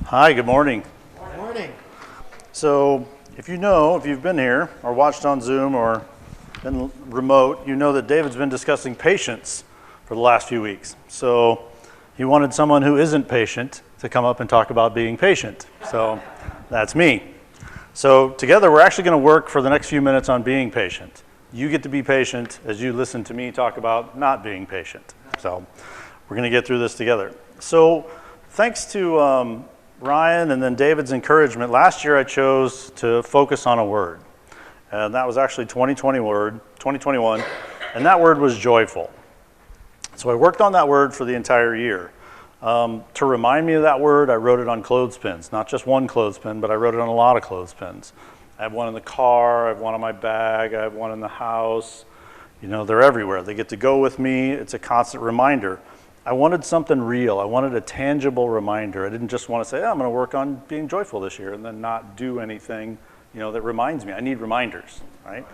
Hi, good morning. Good morning. So if you've been here or watched on Zoom or been remote, you know that David's been discussing patience for the last few weeks. So he wanted someone who isn't patient to come up and talk about being patient. So that's me. So together we're actually going to work for the next few minutes on being patient. You get to be patient as you listen to me talk about not being patient. So we're going to get through this together. So thanks to Ryan and then David's encouragement, last year I chose to focus on a word. And that was actually 2021, and that word was joyful. So I worked on that word for the entire year. To remind me of that word, I wrote it on clothespins. Not just one clothespin, but I wrote it on a lot of clothespins. I have one in the car, I have one on my bag, I have one in the house. You know, they're everywhere. They get to go with me. It's a constant reminder. I wanted something real. I wanted a tangible reminder. I didn't just want to say, I'm going to work on being joyful this year and then not do anything, that reminds me. I need reminders, right?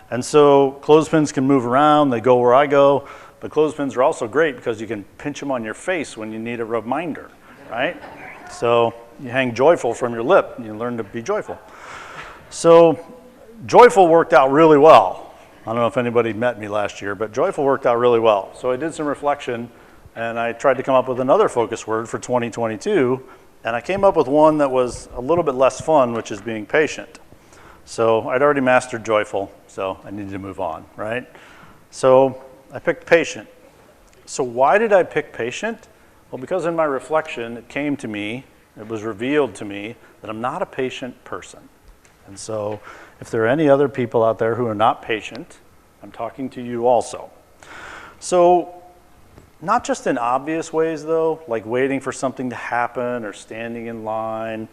And so clothespins can move around. They go where I go. But clothespins are also great because you can pinch them on your face when you need a reminder, right? So you hang joyful from your lip and you learn to be joyful. So joyful worked out really well. I don't know if anybody met me last year, but joyful worked out really well. So I did some reflection and I tried to come up with another focus word for 2022, and I came up with one that was a little bit less fun, which is being patient. So I'd already mastered joyful, so I needed to move on, right? So I picked patient. So why did I pick patient? Well, because in my reflection, it came to me, it was revealed to me that I'm not a patient person. And so if there are any other people out there who are not patient, I'm talking to you also. So not just in obvious ways, though, like waiting for something to happen or standing in line,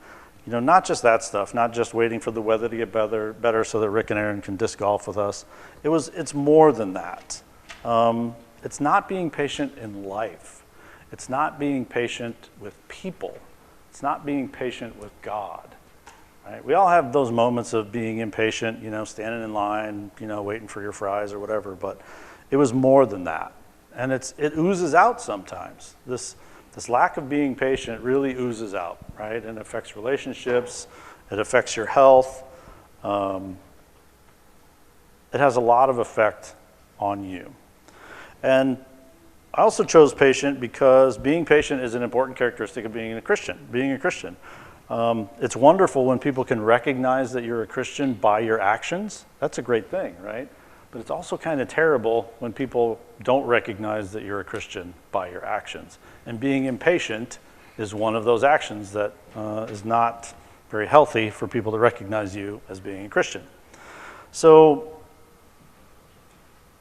not just that stuff, not just waiting for the weather to get better so that Rick and Aaron can disc golf with us. It's more than that. It's not being patient in life. It's not being patient with people. It's not being patient with God. Right? We all have those moments of being impatient, standing in line, waiting for your fries or whatever, but it was more than that. And it oozes out sometimes. This lack of being patient really oozes out, right? And it affects relationships. It affects your health. It has a lot of effect on you. And I also chose patient because being patient is an important characteristic of being a Christian. It's wonderful when people can recognize that you're a Christian by your actions. That's a great thing, right? But it's also kind of terrible when people don't recognize that you're a Christian by your actions. And being impatient is one of those actions that is not very healthy for people to recognize you as being a Christian. So,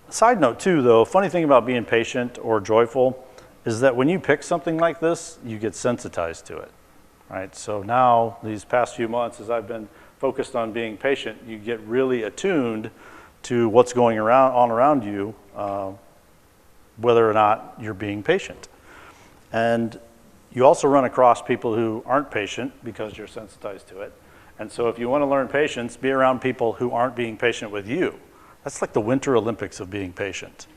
side note too, though, funny thing about being patient or joyful is that when you pick something like this, you get sensitized to it, right? So now, these past few months, as I've been focused on being patient, you get really attuned to what's going on around you, whether or not you're being patient. And you also run across people who aren't patient because you're sensitized to it. And so if you want to learn patience, be around people who aren't being patient with you. That's like the Winter Olympics of being patient,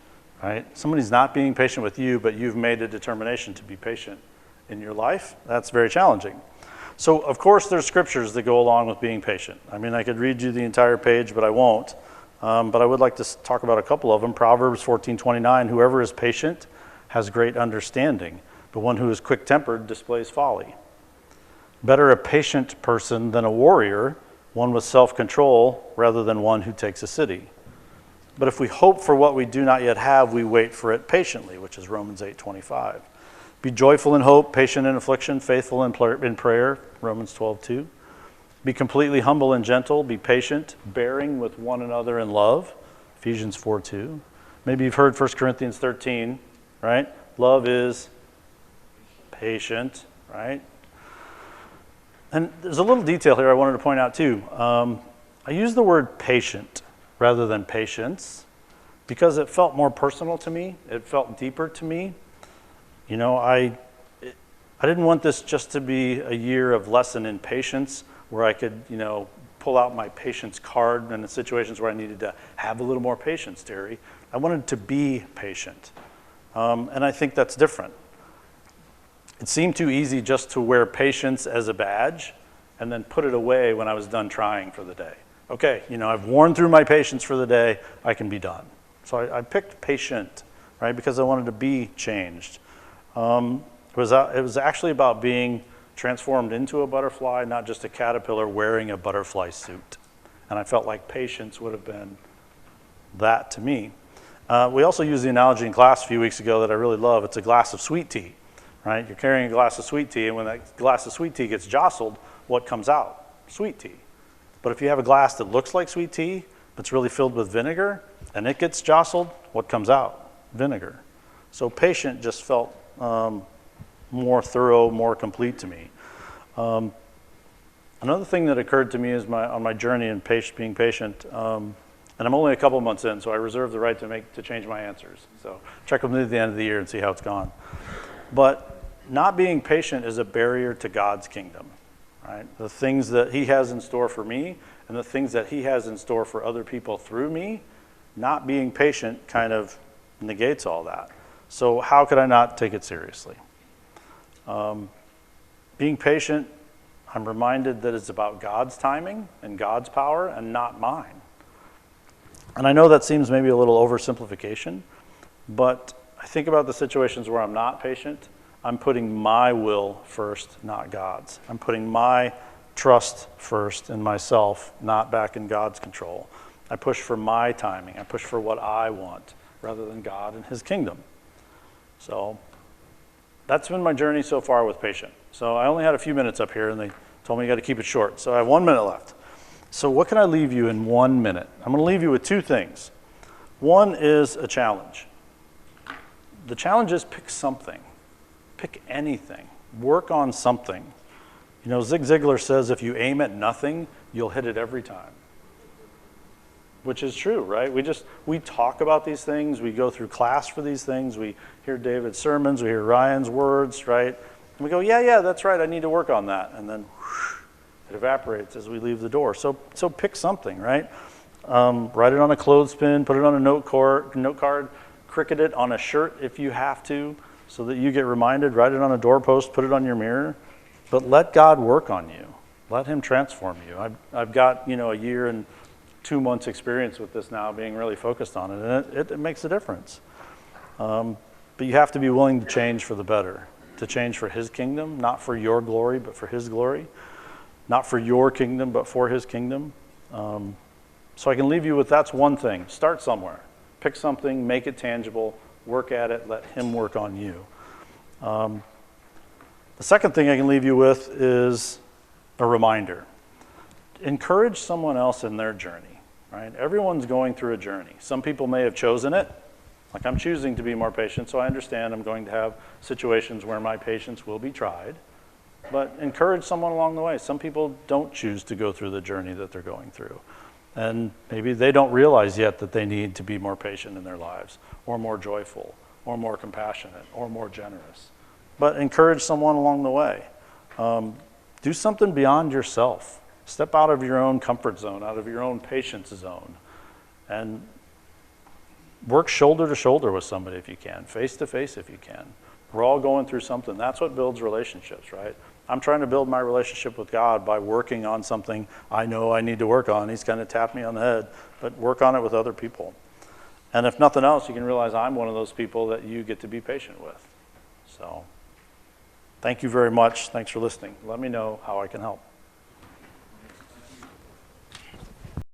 right? Somebody's not being patient with you, but you've made a determination to be patient in your life. That's very challenging. So of course there's scriptures that go along with being patient. I mean, I could read you the entire page, but I won't. But I would like to talk about a couple of them. Proverbs 14:29, whoever is patient has great understanding, but one who is quick-tempered displays folly. Better a patient person than a warrior, one with self-control rather than one who takes a city. But if we hope for what we do not yet have, we wait for it patiently, which is Romans 8:25. Be joyful in hope, patient in affliction, faithful in prayer, Romans 12:2. Be completely humble and gentle. Be patient, bearing with one another in love. Ephesians 4:2. Maybe you've heard 1 Corinthians 13, right? Love is patient, right? And there's a little detail here I wanted to point out too. I use the word patient rather than patience because it felt more personal to me. It felt deeper to me. I didn't want this just to be a year of lesson in patience where I could, pull out my patience card in the situations where I needed to have a little more patience, Terry. I wanted to be patient. And I think that's different. It seemed too easy just to wear patience as a badge and then put it away when I was done trying for the day. Okay, I've worn through my patience for the day, I can be done. So I picked patient, right, because I wanted to be changed. It was actually about being transformed into a butterfly, not just a caterpillar wearing a butterfly suit. And I felt like patience would have been that to me. We also used the analogy in class a few weeks ago that I really love. It's a glass of sweet tea, right? You're carrying a glass of sweet tea, and when that glass of sweet tea gets jostled, what comes out? Sweet tea. But if you have a glass that looks like sweet tea, but it's really filled with vinegar, and it gets jostled, what comes out? Vinegar. So patient just felt more thorough, more complete to me. Another thing that occurred to me is on my journey in being patient, and I'm only a couple months in, so I reserve the right to change my answers. So check with me at the end of the year and see how it's gone. But not being patient is a barrier to God's kingdom, right? The things that he has in store for me and the things that he has in store for other people through me, not being patient kind of negates all that. So how could I not take it seriously? Being patient, I'm reminded that it's about God's timing and God's power and not mine. And I know that seems maybe a little oversimplification, but I think about the situations where I'm not patient. I'm putting my will first, not God's. I'm putting my trust first in myself, not back in God's control. I push for my timing. I push for what I want rather than God and his kingdom. So that's been my journey so far with patient. So I only had a few minutes up here, and they told me you got to keep it short. So I have 1 minute left. So what can I leave you in 1 minute? I'm going to leave you with two things. One is a challenge. The challenge is pick something. Pick anything. Work on something. Zig Ziglar says if you aim at nothing, you'll hit it every time. Which is true, right? We talk about these things. We go through class for these things. We hear David's sermons. We hear Ryan's words, right? And we go, yeah, that's right. I need to work on that. And then whoosh, it evaporates as we leave the door. So pick something, right? Write it on a clothespin, put it on a note card, cricket it on a shirt if you have to, so that you get reminded. Write it on a doorpost, put it on your mirror. But let God work on you. Let him transform you. I've got a year and 2 months experience with this now, being really focused on it, and it makes a difference. But you have to be willing to change for the better, to change for his kingdom, not for your glory, but for his glory. Not for your kingdom, but for his kingdom. So I can leave you with that's one thing. Start somewhere. Pick something, make it tangible, work at it, let him work on you. The second thing I can leave you with is a reminder. Encourage someone else in their journey, right? Everyone's going through a journey. Some people may have chosen it. Like I'm choosing to be more patient, so I understand I'm going to have situations where my patience will be tried. But encourage someone along the way. Some people don't choose to go through the journey that they're going through. And maybe they don't realize yet that they need to be more patient in their lives, or more joyful, or more compassionate, or more generous. But encourage someone along the way. Do something beyond yourself. Step out of your own comfort zone, out of your own patience zone, and work shoulder to shoulder with somebody if you can, face to face if you can. We're all going through something. That's what builds relationships, right? I'm trying to build my relationship with God by working on something I know I need to work on. He's kind of tapped me on the head, but work on it with other people. And if nothing else, you can realize I'm one of those people that you get to be patient with. So thank you very much. Thanks for listening. Let me know how I can help.